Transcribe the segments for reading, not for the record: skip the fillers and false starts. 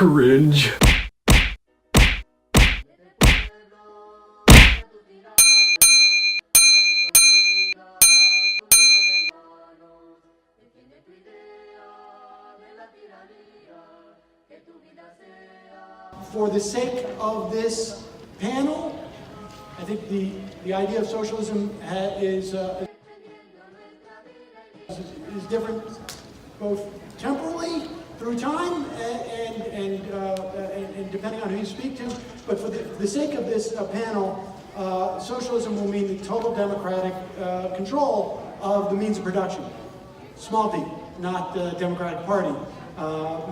Cringe. For the sake of this panel, I think the idea of socialism is different both temporally through time and depending on who you speak to. But for the sake of this panel, socialism will mean the total democratic control of the means of production. Small d, not the Democratic Party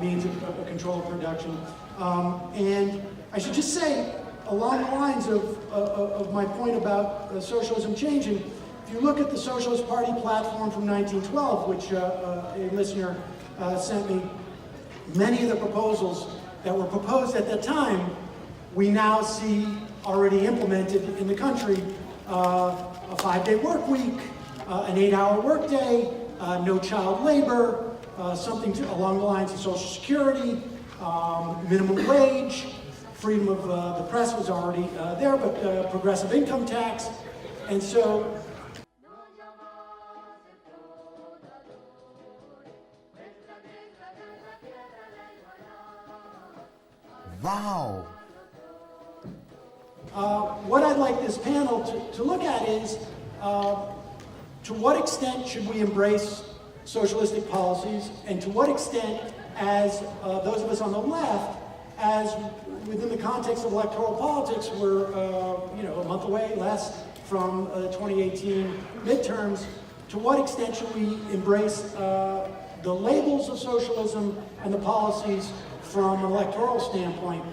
means of control of production. And I should just say, along the lines of my point about socialism changing, if you look at the Socialist Party platform from 1912, which a listener sent me, many of the proposals that were proposed at that time, we now see already implemented in the country. A 5-day work week, an 8-hour workday, no child labor, something along the lines of Social Security, minimum wage, freedom of the press was already there, but progressive income tax. And so wow. What I'd like this panel to look at is to what extent should we embrace socialistic policies, and to what extent, as those of us on the left, as within the context of electoral politics, we're a month away, less, from the 2018 midterms, to what extent should we embrace the labels of socialism and the policies from an electoral standpoint?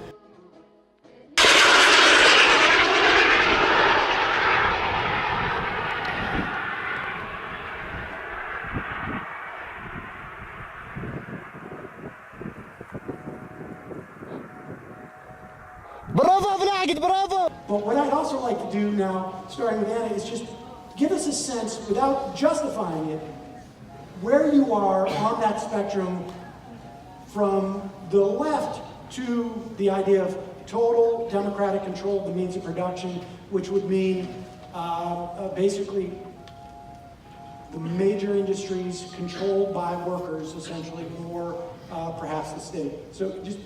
برافو بلاعقد برافو. But what I'd also like to do now, starting with Anna, is just give us a sense, without justifying it, where you are on that spectrum from the left to the idea of total democratic control of the means of production, which would mean basically the major industries controlled by workers, essentially, or perhaps the state. So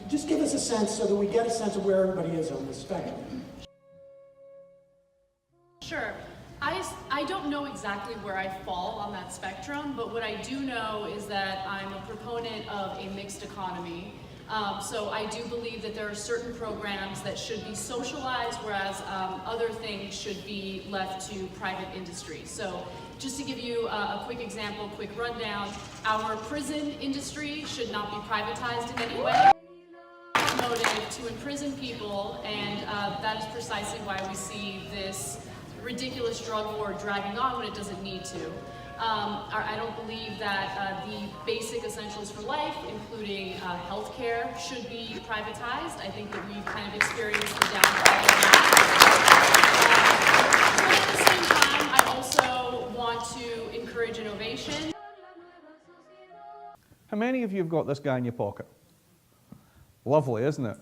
just give us a sense so that we get a sense of where everybody is on this spectrum. Sure. I don't know exactly where I fall on that spectrum, but what I do know is that I'm a proponent of a mixed economy. So I do believe that there are certain programs that should be socialized, whereas other things should be left to private industry. So just to give you a quick example, quick rundown, our prison industry should not be privatized in any way. Motive to imprison people, and that is precisely why we see this ridiculous drug war dragging on when it doesn't need to. I don't believe that the basic essentials for life, including healthcare, should be privatized. I think that we've kind of experienced the downfall of that. But at the same time, I also want to encourage innovation. How many of you have got this guy in your pocket? Lovely, isn't it?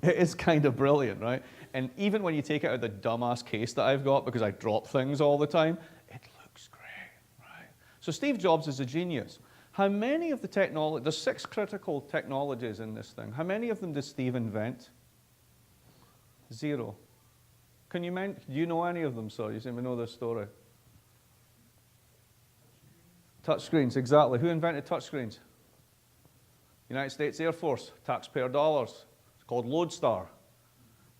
It is kind of brilliant, right? And even when you take it out of the dumbass case that I've got, because I drop things all the time, it looks great, right? So Steve Jobs is a genius. How many of the technology, there's 6 critical technologies in this thing. How many of them did Steve invent? 0. Do you know any of them, sir? You seem to know this story. Touchscreens, exactly. Who invented touchscreens? United States Air Force, taxpayer dollars. It's called Lodestar.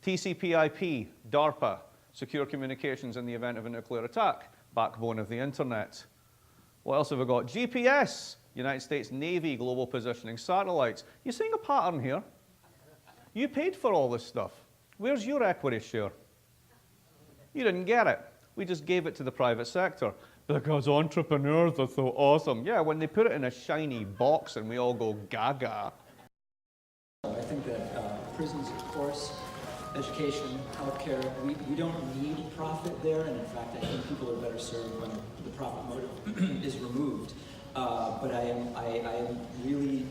TCP/IP, DARPA, secure communications in the event of a nuclear attack, backbone of the internet. What else have we got? GPS, United States Navy, global positioning satellites. You seeing a pattern here? You paid for all this stuff. Where's your equity share? You didn't get it. We just gave it to the private sector. Because entrepreneurs are so awesome. Yeah, when they put it in a shiny box and we all go gaga. I think that prisons, of course, education, healthcare, we don't need profit there, and in fact I think people are better served when the profit motive is removed. But I am really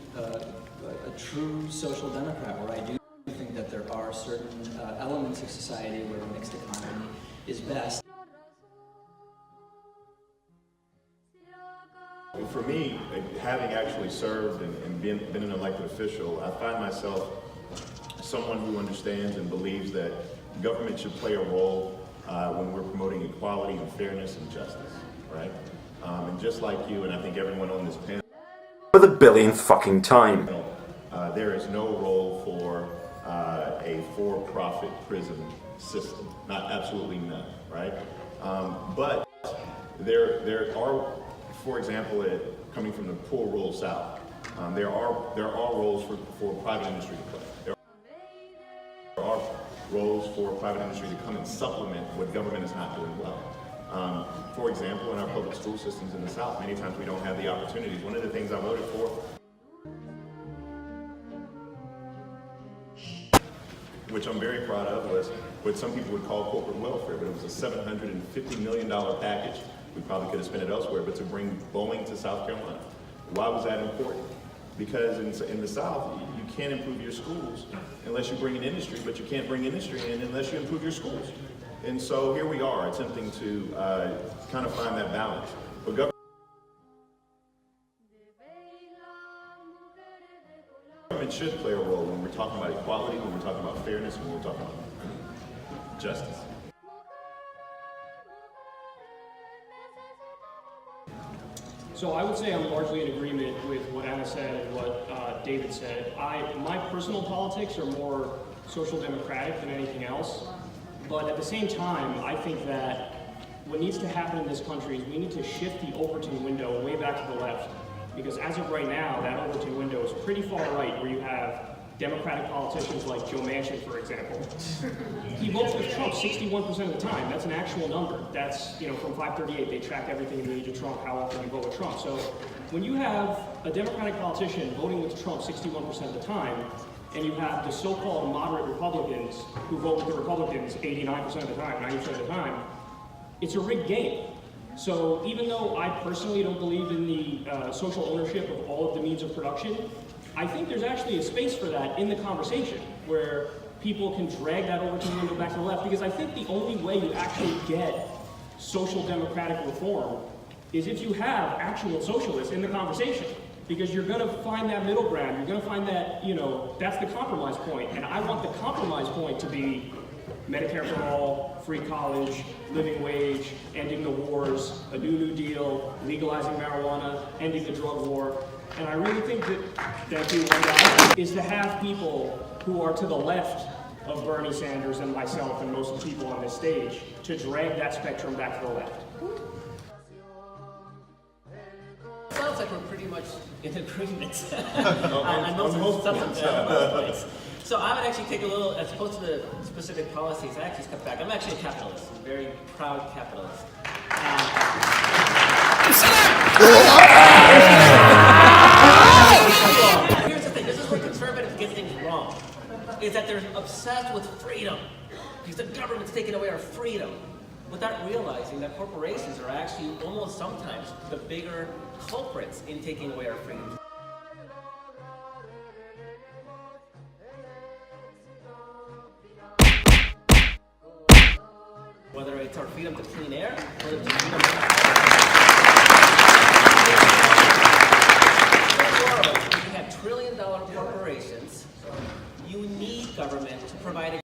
a true social democrat, where I do think that there are certain elements of society where a mixed economy is best. For me, having actually served and been an elected official, I find myself someone who understands and believes that government should play a role when we're promoting equality and fairness and justice, right? And just like you, and I think everyone on this panel, for the billionth fucking time. there is no role for a for-profit prison system, not absolutely none, right? But there are, for example, coming from the poor rural South, there are roles for private industry to play. There are roles for private industry to come and supplement what government is not doing well. For example, in our public school systems in the South, many times we don't have the opportunities. One of the things I voted for, which I'm very proud of, was what some people would call corporate welfare, but it was a $750 million package. We probably could have spent it elsewhere, but to bring Boeing to South Carolina. Why was that important? Because in the South, you can't improve your schools unless you bring in industry, but you can't bring industry in unless you improve your schools. And so here we are attempting to kind of find that balance. But government should play a role when we're talking about equality, when we're talking about fairness, when we're talking about justice. So I would say I'm largely in agreement with what Anna said and what David said. My personal politics are more social democratic than anything else, but at the same time, I think that what needs to happen in this country is we need to shift the Overton window way back to the left, because as of right now, that Overton window is pretty far right, where you have Democratic politicians like Joe Manchin, for example. He votes with Trump 61% of the time. That's an actual number. That's, from 538, they track everything in the age of Trump, how often you vote with Trump. So when you have a Democratic politician voting with Trump 61% of the time, and you have the so-called moderate Republicans who vote with the Republicans 89% of the time, 90% of the time, it's a rigged game. So even though I personally don't believe in the social ownership of all of the means of production, I think there's actually a space for that in the conversation, where people can drag that Overton window back to the left, because I think the only way you actually get social democratic reform is if you have actual socialists in the conversation, because you're going to find that middle ground, you're going to find that, that's the compromise point, and I want the compromise point to be Medicare for all, free college, living wage, ending the wars, a New Deal, legalizing marijuana, ending the drug war. And I really think that is to have people who are to the left of Bernie Sanders and myself and most of the people on this stage to drag that spectrum back to the left. Sounds like we're pretty much in agreement on most points. So I would actually take a little, as opposed to the specific policies, I actually step back. I'm actually a capitalist, I'm a very proud capitalist. Here's the thing, this is where conservatives get things wrong, is that they're obsessed with freedom, because the government's taking away our freedom, without realizing that corporations are actually almost sometimes the bigger culprits in taking away our freedom. Whether it's our freedom to clean air, or it's our freedom if you have trillion-dollar corporations, you need government to provide a